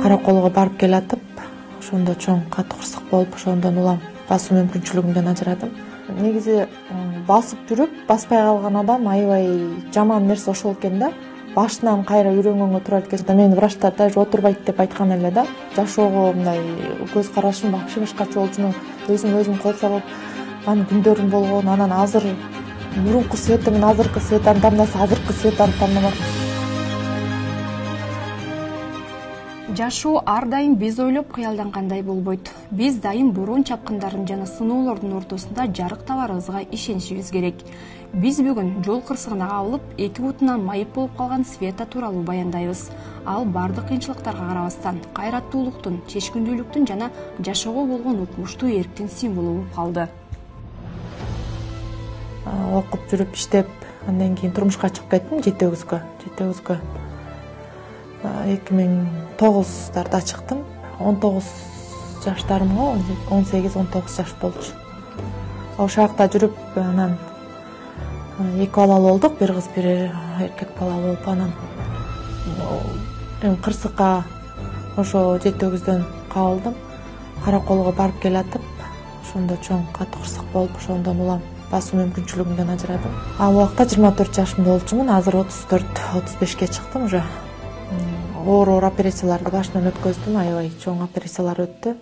Караколго барып келатып, ошондо чоң катуу кырсык болуп, ошондон улам басуу мүмкүнчүлүгүмдөн ажырадым. Негизи басып жүрүп, баспай калган адам аябай жаман нерсе ошол экен да. Башынан кайра үйрөнгөнгө туура келет. Мени врачтар даже отурбайт деп айткан эле да. Жашоого мындай көз карашым вообще башкача болчу. Өзүм кол салып анын күндөрүм болгон. Анан азыр мурунку Света менен азыркы Светаны тандаса, азыркы Светаны тандамак. Жашоо ар дайым биз ойлоп кыялдангандай болбойт. Биз дайым борон чапкындардын жана сыноолордун ортосунда жарык табарыбызга ишенишибиз керек. Биз бүгүн жол кырсыгына кабылып, эки бутунан майып болуп калган Света тууралуу баяндайбыз. Ал бардык кыйынчылыктарга карабастан кайраттуулуктун, чечкиндүүлүктүн жана жашоого болгон укмуштуу эрктин символу болуп калды. Окуп жүрүп иштеп, андан кийин турмушка чыгып кеттим жети өгүзгө. 2009-дарда чыктым. 19 жаштарымга, 18-19 жаш болчу. Ошол жакта жүрүп, анан эки балалуу болдук, бир кыз, бир эркек балалуу болуп, анан кырсыкка ошо жети өгүздөн кабылдым. Караколго барып келатып, ошондо чоң катуу кырсык болуп, ошондон улам басуу мүмкүнчүлүгүмдөн ажырадым. Ал убакта 24 жашымда болчумун, азыр 34-35ке чыктым уже. Оор операцияларды башынан өткөздүм, аябай чоң операциялар өттү.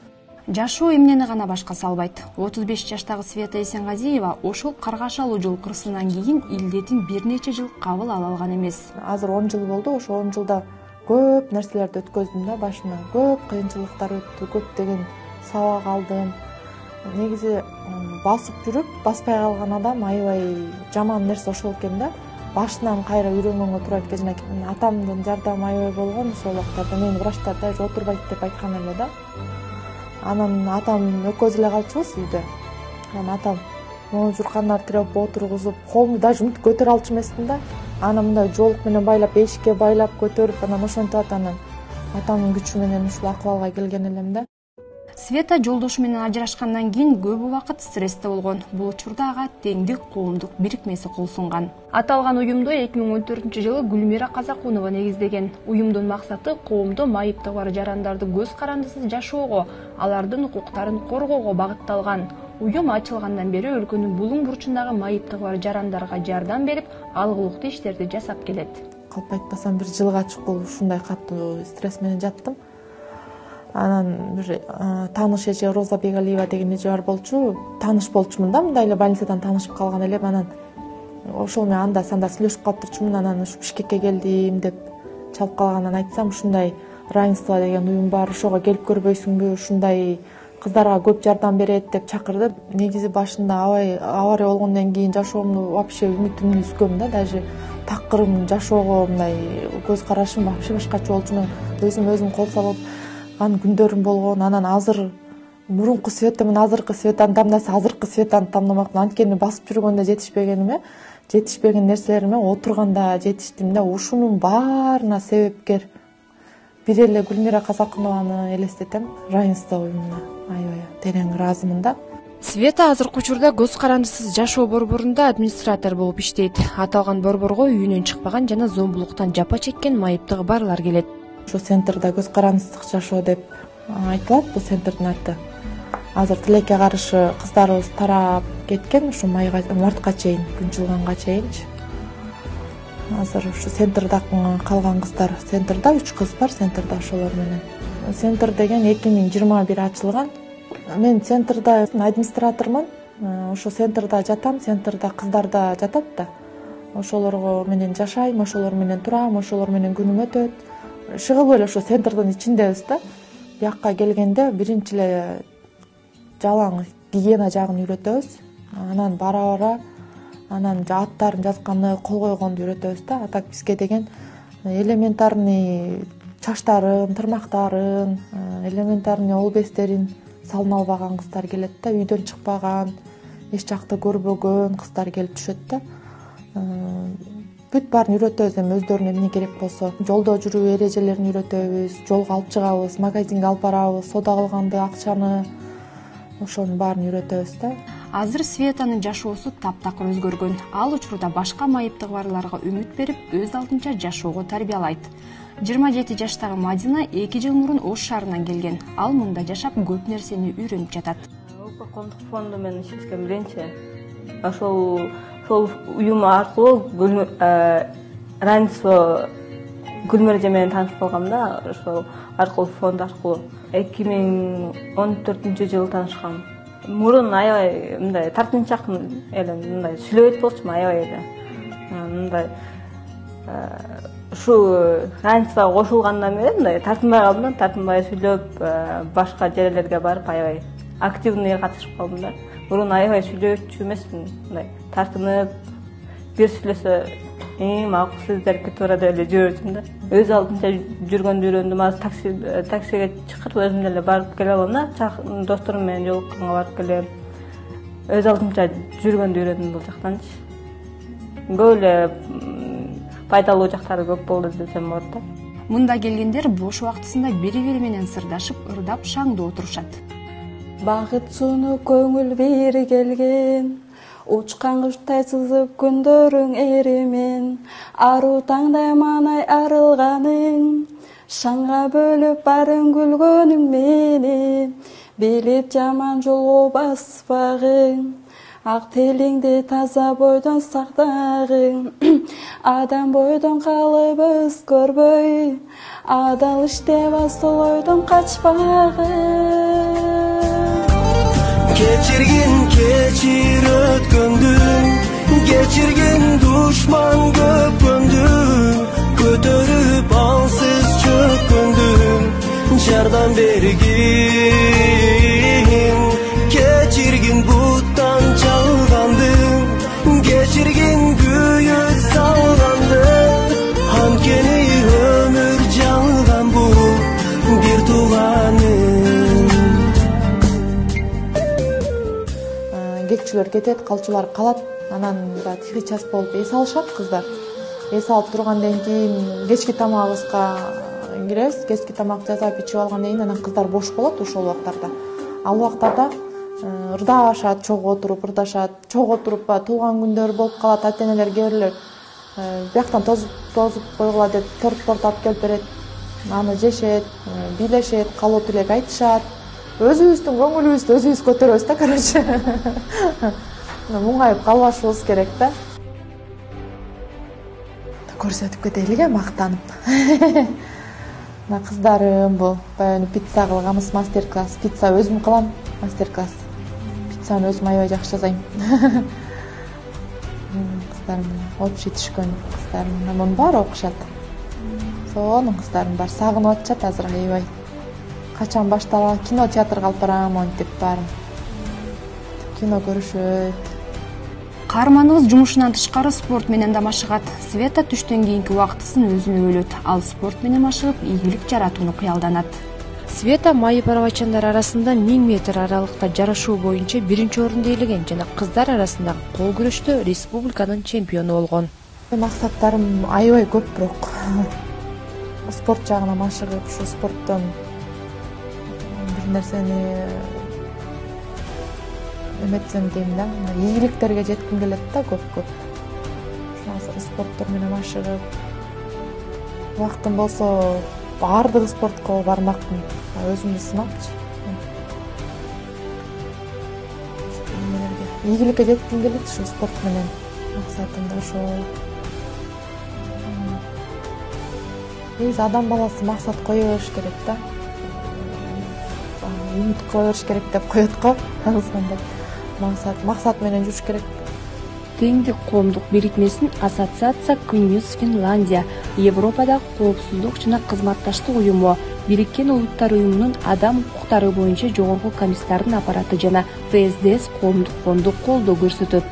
Жашоо эмнени гана башка салбайт. 35 жаштагы Света Эсенгазиева ошол каргашалуу жол кырсыгынан кийин илдетин бир нече жыл кабыл ала алган эмес. Азыр 10 жыл болду, ошо 10 жылда көп нерселерди өткөздүм да, башынан көп кыйынчылыктар өттү, көптөгөн сабак алдым. Негизи басып жүрүп, баспай калган адам аябай жаман нерсе ошол экен да. Башынан кайра үйрөнгөнгө туура келет. Атамдын жардамы аябай болгон, ошол убактарда мени врачтар даже отурбайт деп айткан эле да. Анан атам экөөбүз эле калчубуз үйдө. Анан атам могу журкандар тиреп отургузуп, колумду даже мынтип көтөрө алчу эмесмин да. Анан мындай жолук менен байлап, эшикке байлап көтөрүп, анан ошентип анан атамдын күчү менен ушул акыбалга келген элем да. Света жолдошу менен ажырашкандан кийин көп убакыт стрессте болгон. Бул учурда ага Теңдик коомдук бирикмеси кол сунган. Аталган уюмду 2014-жылы Гүлмира Казакунова негиздеген. Уюмдун максаты коомдо майыптыгы бар жарандарды көз карандысыз жашоого, алардын укуктарын коргоого багытталган. Уюм ачылгандан бери өлкөнүн булуң бурчундагы майыптыгы бар жарандарга жардам берип, алгылыктуу иштерди жасап келет. Калп айтпасам, бир жылга чукул ушундай катуу стресс менен жаттым. Анан бир тааныш эже Роза Бегалиева деген эже бар болчу. Тааныш болчумун да, мындай эле больницадан таанышып калган элем. Анан ошол менен анда санда сүйлөшүп калып турчумун. Анан ушу Бишкекке келдим деп чалып калгандан айтсам, ушундай равенство деген уюм бар, ошого келип көрбөйсүңбү, ушундай кыздарга көп жардам берет деп чакырды. Негизи башында авария болгондон кийин жашоомду вообще үмүтүмдү үзгөм да, даже такырым жашоого мындай көз карашым вообще башкача болчу. Өзүм кол салып анын күндөрүм болгон. Анан азыр мурунку Света менен азыркы Светаны тандаса, азыркы Светаны тандамакмын. Анткени басып жүргөндө жетишпеген нерселериме отурганда жетиштим да. Ушунун баарына себепкер бир эле Гүлмира Казакунованы элестетем, равенство уюмуна аябай терең ыраазымын да. Света азыркы учурда көз карандысыз жашоо борборунда администратор болуп иштейт. Аталган борборго үйүнөн чыкпаган жана зомбулуктан жапа чеккен майыптыгы барлар келет. Ошо центрда көз карандысыздык жашоо деп айтылат, бул центрдин аты. Азыр тилекке каршы кыздарыбыз тарап кеткен, ушу мартка чейин, күн жылганга чейинчи. Азыр ушу центрда калган кыздар, центрда 3 кыз бар, центрда ошолор менен. Центр деген 2021 ачылган. Мен центрда администратормун. Ошо центрда жатам, центрда кыздар да жатат да. Ошолорго менен жашайм, ошолор менен турам, ошолор менен күнүм өтөт. Чыгып эле ошо центрдин ичиндебиз да. Бияка келгенде биринчи эле жалаң гигиена жагын үйрөтөбүз. Анан бара анан аттарын жазганды, кол койгонду үйрөтөбүз да. А так бизге деген элементарный чачтарын, тырмактарын, элементарный ол бестерин салына албаган кыздар келет да. Үйдөн чыкпаган, эч жакты көрбөгөн кыздар келип түшөт да. Бүт баарын үйрөтөбүз, эми өздөрүнө эмне керек болсо. Жолдо жүрүү эрежелерин үйрөтөбүз, жолго алып чыгабыз, магазинге алып барабыз, соода кылганды, акчаны, ошонун баарын үйрөтөбүз да. Азыр Светанын жашоосу таптакыр өзгөргөн. Ал учурда башка майыптыгы барларга үмүт берип, өз алдынча жашоого тарбиялайт. 27 жаштагы Мадина 2 жыл мурун Ош шаарынан келген. Ал мында жашап көп нерсени үйрөнүп жатат. Улуттук коомдук фонду менен иштешкен биринчи. Ошол уюм аркылуу равенство Гүлмүрөжө менен таанышып калгам да. Ошол аркылуу фонд аркылуу 2014-жылы таанышкам. Мурун аябай мындай тартынчак эле мындай сүйлөбөйт болчумун, аябай эле. Мындай ушу равенствого кошулгандан бери мындай тартынбай калдым, тартынбай сүйлөп, башка жерлерге барып аябай активный катышып калдым да. Мурун аябай сүйлөөчү эмесмин, мындай тартынып бир сүйлөсө макул сөздөргө туура деп эле жүрчүмүн да. Өз алдынча жүргөндү үйрөндүм. Азыр таксиге чыгып өзүм деле барып келе алам да. Досторум менен жолукканга барып келем. Өз алдынча жүргөндү үйрөндүм бул жактанчы. Көп эле пайдалуу жактары көп болду десем болот да. Мында келгендер бош убактысында бири-бири менен сырдашып, ырдап, шаңдуу отурушат. Багыт сууну көңүл бири келген, учкан куштай сызып күндөрүң эримен, аруу таңдай маанай арылганың, шаңга бөлүп барын күлгөнүң мени, билип жаман жолго баспагың, ак тилиңди таза бойдон сактагың, адам бойдон калып өзгөрбөй, адал иштеп асыл ойдон качпагың. Keçir ötkөndүң, geçirgin duşman köpkөndүң, көтөрүп алсыз чөккөндүң, жардам бергин. Keçirgin буттан чалгандың, geçirgin күйөт салгандың, анткени өмүр жалган бул бир тууганың. Кекчилер кетет, калчулар калат. Анан да тихий час болуп эс алышат кыздар. Эс алып тургандан кийин кечки тамагыбызга киребиз. Кечки тамак жасап ичип алгандан кийин анан кыздар бош болот ошол убактарда. Ал убактарда ырдашат, чогуу отуруп ырдашат. Чогуу отуруп туулган күндөр болуп калат. Ата-энелер кээ бирлер бияктан тозуп койгула деп торт алып келип берет. Аны жешет, бийлешет, калоо тилек айтышат. Өзүбүздүн көңүлүбүздү өзүбүз көтөрөбүз да, короче. Муңайып калбашыбыз керек да. Көрсөтүп кетелиге мактанып. Мына кыздарым бул баягы пицца кылганбыз, мастер-класс. Пицца өзүм кылам, мастер-класс. Пиццаны өзүм аябай жакшы жасайм. Кыздарым общий түшкөн кыздарым, мунун баары окушат. Сонун кыздарым бар, сагынып атышат азыр аябай. Качан башталат, кино театрга алып барам, монтип баарын. Кино көрүшөт. Каарманыбыз жумушунан тышкары спорт менен да машыгат. Света түштөн кийинки убактысын өзүнө бөлөт. Ал спорт менен машыгып, ийгилик жаратууну кыялданат. Света майып арабачандар арасында 1000 метр аралыкта жарышуу боюнча биринчи орунду ээлеген жана кыздар арасындагы кол күрөштө республиканын чемпиону болгон. Максаттарым аябай көп, бирок спорт жагына машыгып, ушу спорттон бир нерсени эметсем дейм да, ийгиликтерге жетким келет да көп. Ошол спорттор менен машыгып, убактым болсо баардык спортко бармакмын, өзүмдү сынапчы. Ийгиликке жетким келет ушу спорт менен, максатым да ошол. Негизи адам баласы максат кое бериш керек да. Үмүт кое бериш керек деп коет го. Ошондой максат менен жүрүш керек. Теңдик коомдук бирикмесин Ассоциация Күнүс Финляндия, Европадагы коопсуздук жана кызматташтык уюму, Бириккен Улуттар уюмунун адам укуктары боюнча жогорку комиссарынын аппараты жана ФСДС коомдук фонду колдоо көрсөтөт.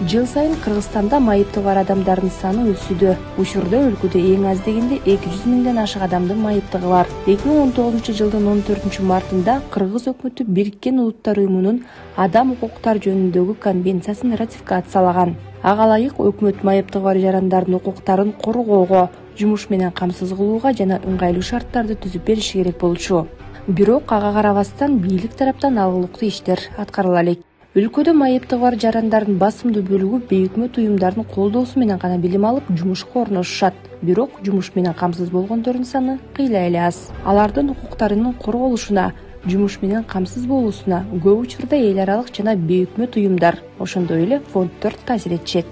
Жыл сайын Кыргызстанда майыпты бар адамдардын саны өсүүдө. Учурда өлкөдө эң аз дегенде 200 миңден ашык адамдын майыптыгы бар. 2019-жылдын 14-мартында Кыргыз өкмөтү Бириккен Улуттар уюмунун адам укуктары жөнүндөгү конвенциясын ратификациялаган. Ага ылайык өкмөт майыптыгы бар жарандардын укуктарын коргоого, жумуш менен камсыз кылууга жана ыңгайлуу шарттарды түзүп бериши керек болчу. Бирок ага карабастан бийлик тараптан алгылыктуу иштер аткарыла элек. Өлкөдө майыптыгы бар жарандардын басымдуу бөлүгү бейөкмөт уюмдардын колдоосу менен гана билим алып жумушка орношушат. Бирок жумуш менен камсыз болгондордун саны кыйла эле аз. Алардын укуктарынын корголушуна, жумуш менен камсыз болуусуна көп учурда эл аралык жана бейөкмөт уюмдар, ошондой эле фонддор таасир этишет.